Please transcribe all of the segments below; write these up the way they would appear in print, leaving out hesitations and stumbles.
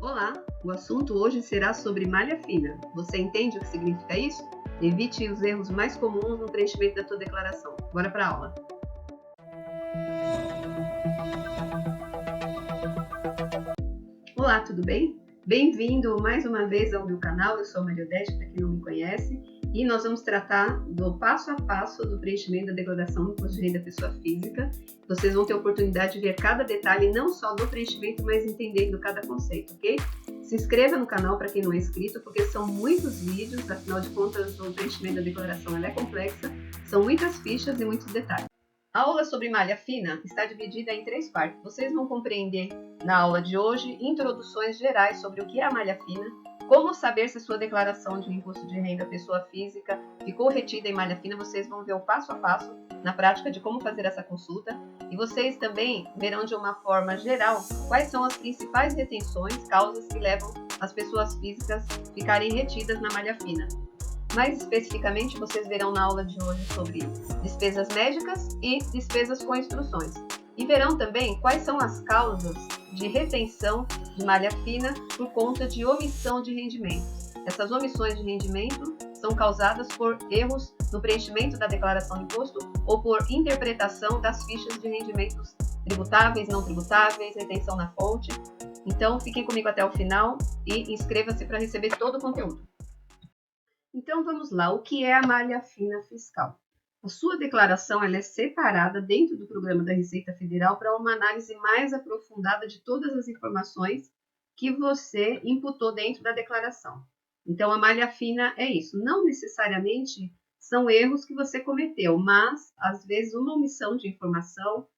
Olá, o assunto hoje será sobre malha fina. Você entende o que significa isso? Evite os erros mais comuns no preenchimento da sua declaração. Bora para a aula. Olá, tudo bem? Bem-vindo mais uma vez ao meu canal. Eu sou a Maria Odete, para quem não me conhece, e nós vamos tratar do passo a passo do preenchimento da declaração do imposto de renda da pessoa física. Vocês vão ter a oportunidade de ver cada detalhe, não só do preenchimento, mas entendendo cada conceito, ok? Se inscreva no canal para quem não é inscrito, porque são muitos vídeos, afinal de contas, o preenchimento da declaração é complexa, são muitas fichas e muitos detalhes. A aula sobre malha fina está dividida em 3 partes. Vocês vão compreender na aula de hoje introduções gerais sobre o que é a malha fina, como saber se sua declaração de imposto de renda pessoa física ficou retida em malha fina. Vocês vão ver o passo a passo na prática de como fazer essa consulta, e vocês também verão de uma forma geral quais são as principais retenções, causas que levam as pessoas físicas a ficarem retidas na malha fina. Mais especificamente, vocês verão na aula de hoje sobre despesas médicas e despesas com instruções. E verão também quais são as causas de retenção de malha fina por conta de omissão de rendimentos. Essas omissões de rendimento são causadas por erros no preenchimento da declaração de imposto ou por interpretação das fichas de rendimentos tributáveis, não tributáveis, retenção na fonte. Então, fiquem comigo até o final e inscreva-se para receber todo o conteúdo. Então, vamos lá. O que é a malha fina fiscal? A sua declaração ela é separada dentro do programa da Receita Federal para uma análise mais aprofundada de todas as informações que você imputou dentro da declaração. Então, a malha fina é isso. Não necessariamente são erros que você cometeu, mas, às vezes, uma omissão de informação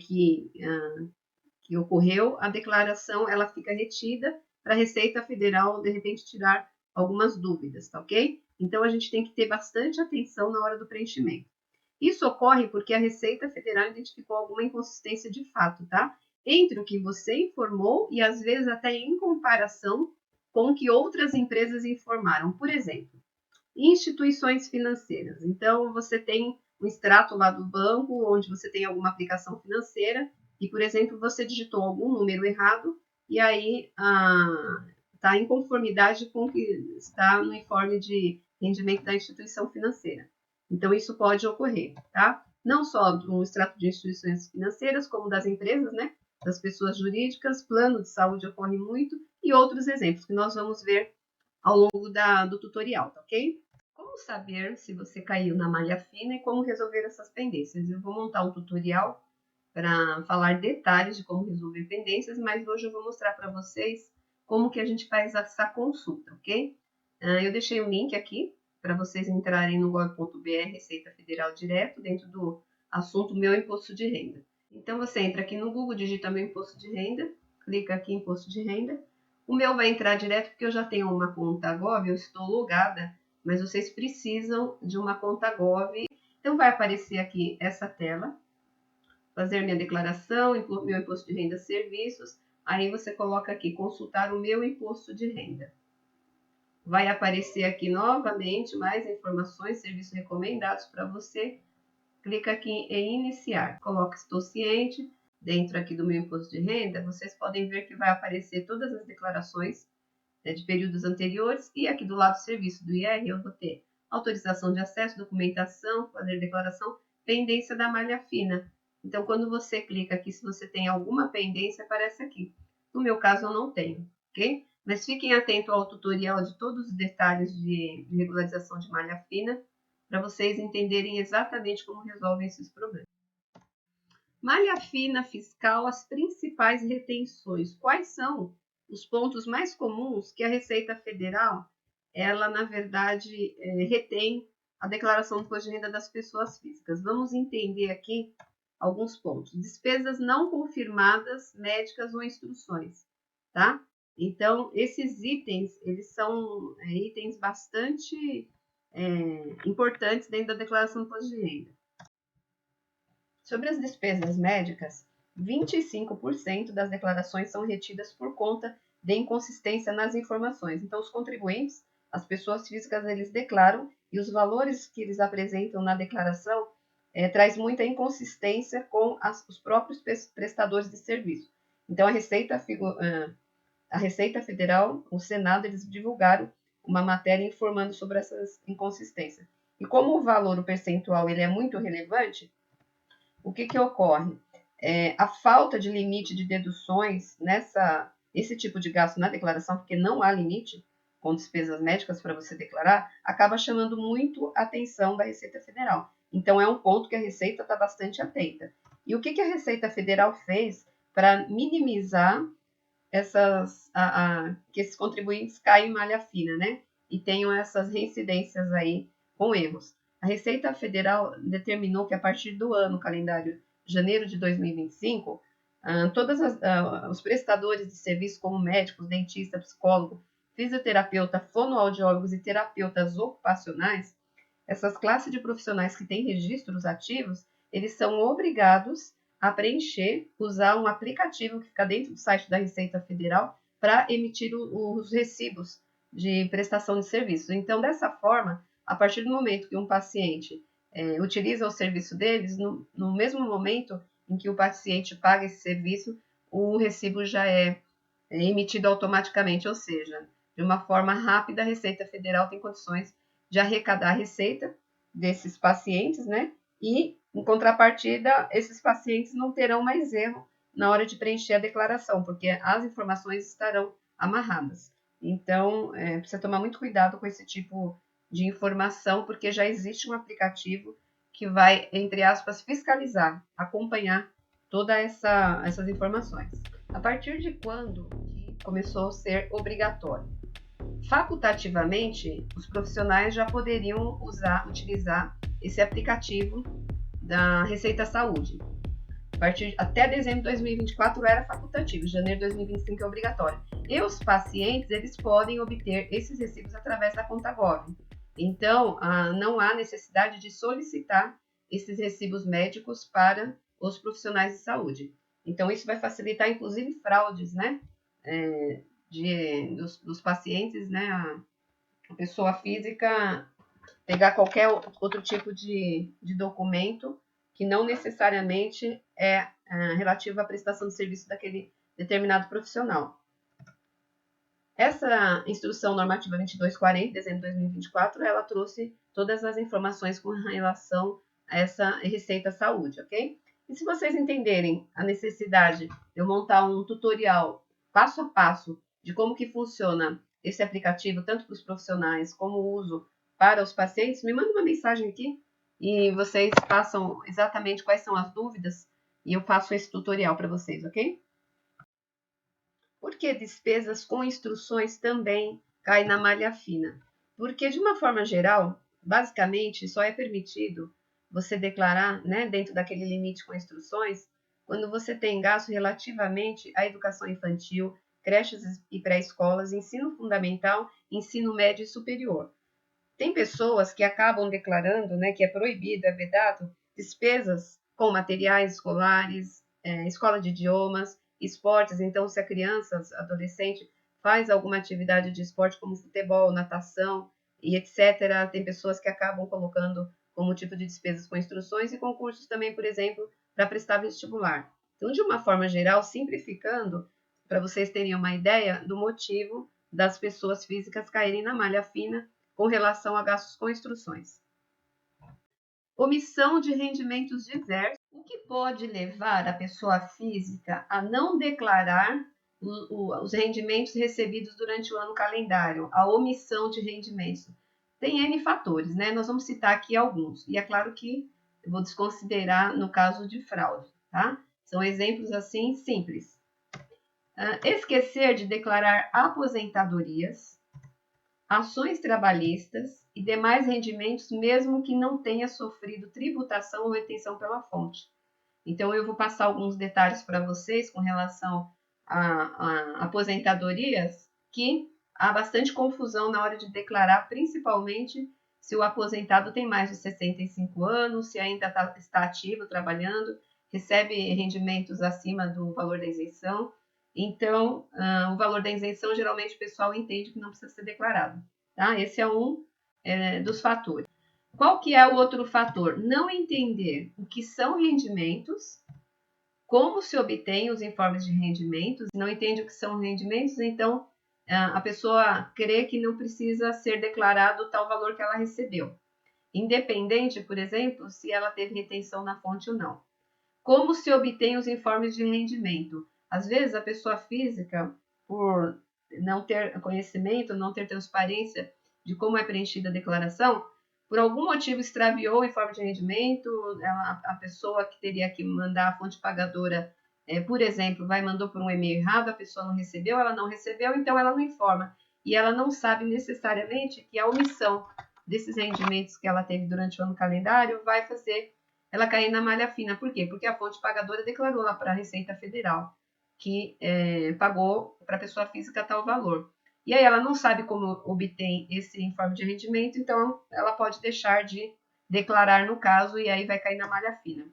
que ocorreu, a declaração ela fica retida para a Receita Federal, de repente, tirar algumas dúvidas, tá ok? Então, a gente tem que ter bastante atenção na hora do preenchimento. Isso ocorre porque a Receita Federal identificou alguma inconsistência de fato, tá? Entre o que você informou e, às vezes, até em comparação com o que outras empresas informaram. Por exemplo, instituições financeiras. Então, você tem um extrato lá do banco, onde você tem alguma aplicação financeira, e, por exemplo, você digitou algum número errado, e aí está em conformidade com o que está no informe de rendimento da instituição financeira. Então, isso pode ocorrer, tá? Não só no extrato de instituições financeiras, como das empresas, né? Das pessoas jurídicas, plano de saúde ocorre muito, e outros exemplos que nós vamos ver ao longo do tutorial, tá ok? Como saber se você caiu na malha fina e como resolver essas pendências? Eu vou montar um tutorial para falar detalhes de como resolver pendências, mas hoje eu vou mostrar para vocês como que a gente faz essa consulta, ok? Eu deixei o link aqui para vocês entrarem no gov.br, Receita Federal direto, dentro do assunto Meu Imposto de Renda. Então, você entra aqui no Google, digita Meu Imposto de Renda, clica aqui em Imposto de Renda. O meu vai entrar direto porque eu já tenho uma conta Gov, eu estou logada, mas vocês precisam de uma conta Gov. Então, vai aparecer aqui essa tela, fazer minha declaração, meu imposto de renda, serviços. Aí você coloca aqui, consultar o meu imposto de renda. Vai aparecer aqui novamente mais informações, serviços recomendados para você. Clica aqui em iniciar. Coloca estou ciente. Dentro aqui do meu imposto de renda, vocês podem ver que vai aparecer todas as declarações de períodos anteriores. E aqui do lado serviço do IR, eu vou ter autorização de acesso, documentação, fazer declaração, pendência da malha fina. Então, quando você clica aqui, se você tem alguma pendência, aparece aqui. No meu caso, eu não tenho, ok? Mas fiquem atentos ao tutorial de todos os detalhes de regularização de malha fina, para vocês entenderem exatamente como resolvem esses problemas. Malha fina fiscal, as principais retenções. Quais são os pontos mais comuns que a Receita Federal, ela, na verdade, retém a declaração do imposto de renda das pessoas físicas? Vamos entender aqui alguns pontos. Despesas não confirmadas, médicas ou instruções, tá? Então, esses itens, eles são itens bastante importantes dentro da declaração do imposto de renda. Sobre as despesas médicas, 25% das declarações são retidas por conta de inconsistência nas informações. Então, os contribuintes, as pessoas físicas, eles declaram e os valores que eles apresentam na declaração traz muita inconsistência com os próprios prestadores de serviço. Então, a Receita a Receita Federal, o Senado, eles divulgaram uma matéria informando sobre essas inconsistências. E como o valor, o percentual, ele é muito relevante, o que ocorre? A falta de limite de deduções esse tipo de gasto na declaração, porque não há limite com despesas médicas para você declarar, acaba chamando muito a atenção da Receita Federal. Então, é um ponto que a Receita está bastante atenta. E o que a Receita Federal fez para minimizar que esses contribuintes caem em malha fina, né? E tenham essas reincidências aí com erros. A Receita Federal determinou que a partir do ano calendário janeiro de 2025, todos os prestadores de serviço, como médicos, dentista, psicólogo, fisioterapeuta, fonoaudiólogos e terapeutas ocupacionais, essas classes de profissionais que têm registros ativos, eles são obrigados a preencher, usar um aplicativo que fica dentro do site da Receita Federal para emitir os recibos de prestação de serviços. Então, dessa forma, a partir do momento que um paciente utiliza o serviço deles, no mesmo momento em que o paciente paga esse serviço, o recibo já é emitido automaticamente, ou seja, de uma forma rápida, a Receita Federal tem condições de arrecadar a receita desses pacientes, né? E, em contrapartida, esses pacientes não terão mais erro na hora de preencher a declaração, porque as informações estarão amarradas. Então, precisa tomar muito cuidado com esse tipo de informação, porque já existe um aplicativo que vai, entre aspas, fiscalizar, acompanhar todas essas informações. A partir de quando começou a ser obrigatório? Facultativamente, os profissionais já poderiam utilizar esse aplicativo da Receita Saúde. Até dezembro de 2024 era facultativo, janeiro de 2025 é obrigatório. E os pacientes, eles podem obter esses recibos através da conta Gov. Então, não há necessidade de solicitar esses recibos médicos para os profissionais de saúde. Então, isso vai facilitar, inclusive, fraudes, né? Dos pacientes, né? A pessoa física pegar qualquer outro tipo de documento que não necessariamente é relativo à prestação de serviço daquele determinado profissional. Essa instrução normativa 2240, de dezembro de 2024, ela trouxe todas as informações com relação a essa Receita Saúde, ok? E se vocês entenderem a necessidade de eu montar um tutorial passo a passo de como que funciona esse aplicativo, tanto para os profissionais como o uso para os pacientes, me manda uma mensagem aqui e vocês passam exatamente quais são as dúvidas e eu faço esse tutorial para vocês, ok? Por que despesas com instruções também caem na malha fina? Porque, de uma forma geral, basicamente, só é permitido você declarar, né, dentro daquele limite com instruções, quando você tem gasto relativamente à educação infantil, creches e pré-escolas, ensino fundamental, ensino médio e superior. Tem pessoas que acabam declarando, né, que é proibido, é vedado, despesas com materiais escolares, escola de idiomas, esportes. Então, se a criança, adolescente, faz alguma atividade de esporte como futebol, natação e etc., tem pessoas que acabam colocando como tipo de despesas com instruções e concursos também, por exemplo, para prestar vestibular. Então, de uma forma geral, simplificando, para vocês terem uma ideia do motivo das pessoas físicas caírem na malha fina com relação a gastos com instruções. Omissão de rendimentos diversos, o que pode levar a pessoa física a não declarar os rendimentos recebidos durante o ano calendário, a omissão de rendimentos. Tem N fatores, né? Nós vamos citar aqui alguns. E é claro que eu vou desconsiderar no caso de fraude, tá? São exemplos assim simples. Esquecer de declarar aposentadorias, ações trabalhistas e demais rendimentos, mesmo que não tenha sofrido tributação ou retenção pela fonte. Então, eu vou passar alguns detalhes para vocês com relação a aposentadorias, que há bastante confusão na hora de declarar, principalmente se o aposentado tem mais de 65 anos, se ainda está ativo, trabalhando, recebe rendimentos acima do valor da isenção. Então, o valor da isenção, geralmente o pessoal entende que não precisa ser declarado. Tá? Esse é um dos fatores. Qual que é o outro fator? Não entender o que são rendimentos como se obtém os informes de rendimentos, não entende o que são rendimentos, então a pessoa crê que não precisa ser declarado tal valor que ela recebeu, independente, por exemplo, se ela teve retenção na fonte ou não. Como se obtém os informes de rendimento? Às vezes, a pessoa física, por não ter conhecimento, não ter transparência de como é preenchida a declaração, por algum motivo extraviou o informe de rendimento, a pessoa que teria que mandar a fonte pagadora, por exemplo, mandou por um e-mail errado, a pessoa não recebeu, então ela não informa. E ela não sabe necessariamente que a omissão desses rendimentos que ela teve durante o ano calendário vai fazer ela cair na malha fina. Por quê? Porque a fonte pagadora declarou lá para a Receita Federal que pagou para a pessoa física tal valor. E aí ela não sabe como obtém esse informe de rendimento, então ela pode deixar de declarar no caso e aí vai cair na malha fina.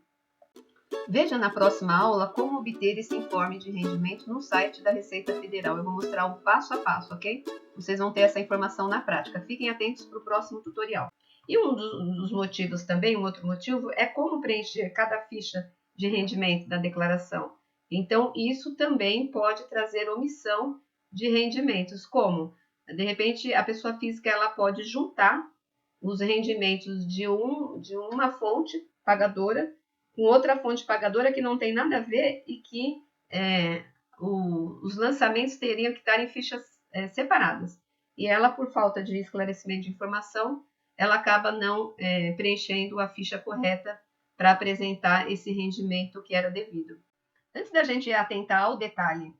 Veja na próxima aula como obter esse informe de rendimento no site da Receita Federal. Eu vou mostrar o passo a passo, ok? Vocês vão ter essa informação na prática. Fiquem atentos para o próximo tutorial. E um dos motivos também, um outro motivo, é como preencher cada ficha de rendimento da declaração. Então, isso também pode trazer omissão de rendimentos, como, de repente, a pessoa física ela pode juntar os rendimentos de uma fonte pagadora com outra fonte pagadora que não tem nada a ver e que os lançamentos teriam que estar em fichas separadas. E ela, por falta de esclarecimento de informação, ela acaba não preenchendo a ficha correta para apresentar esse rendimento que era devido. Antes da gente atentar ao detalhe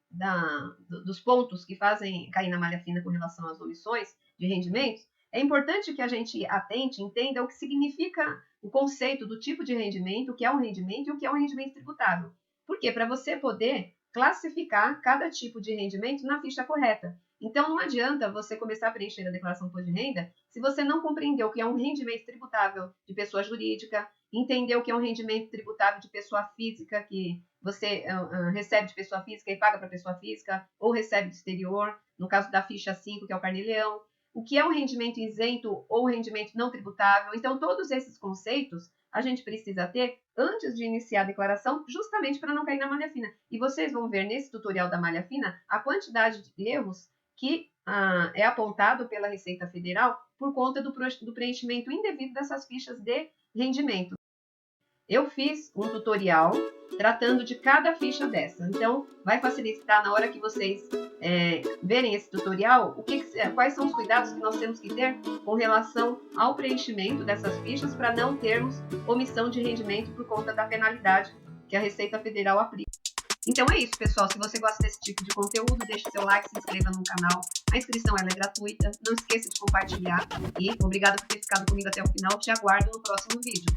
dos pontos que fazem cair na malha fina com relação às omissões de rendimentos, é importante que a gente atente, entenda o que significa o conceito do tipo de rendimento, o que é um rendimento e o que é um rendimento tributável. Por quê? Para você poder classificar cada tipo de rendimento na ficha correta. Então, não adianta você começar a preencher a declaração de imposto de renda se você não compreendeu o que é um rendimento tributável de pessoa jurídica, entendeu o que é um rendimento tributável de pessoa física, que você recebe de pessoa física e paga para pessoa física, ou recebe do exterior, no caso da ficha 5, que é o carnê-leão. O que é um rendimento isento ou rendimento não tributável. Então, todos esses conceitos a gente precisa ter antes de iniciar a declaração, justamente para não cair na malha fina. E vocês vão ver nesse tutorial da malha fina a quantidade de erros que é apontado pela Receita Federal por conta do preenchimento indevido dessas fichas de rendimento. Eu fiz um tutorial tratando de cada ficha dessa. Então, vai facilitar na hora que vocês verem esse tutorial, quais são os cuidados que nós temos que ter com relação ao preenchimento dessas fichas para não termos omissão de rendimento por conta da penalidade que a Receita Federal aplica. Então é isso, pessoal. Se você gosta desse tipo de conteúdo, deixe seu like, se inscreva no canal. A inscrição é gratuita. Não esqueça de compartilhar. E obrigado por ter ficado comigo até o final. Te aguardo no próximo vídeo.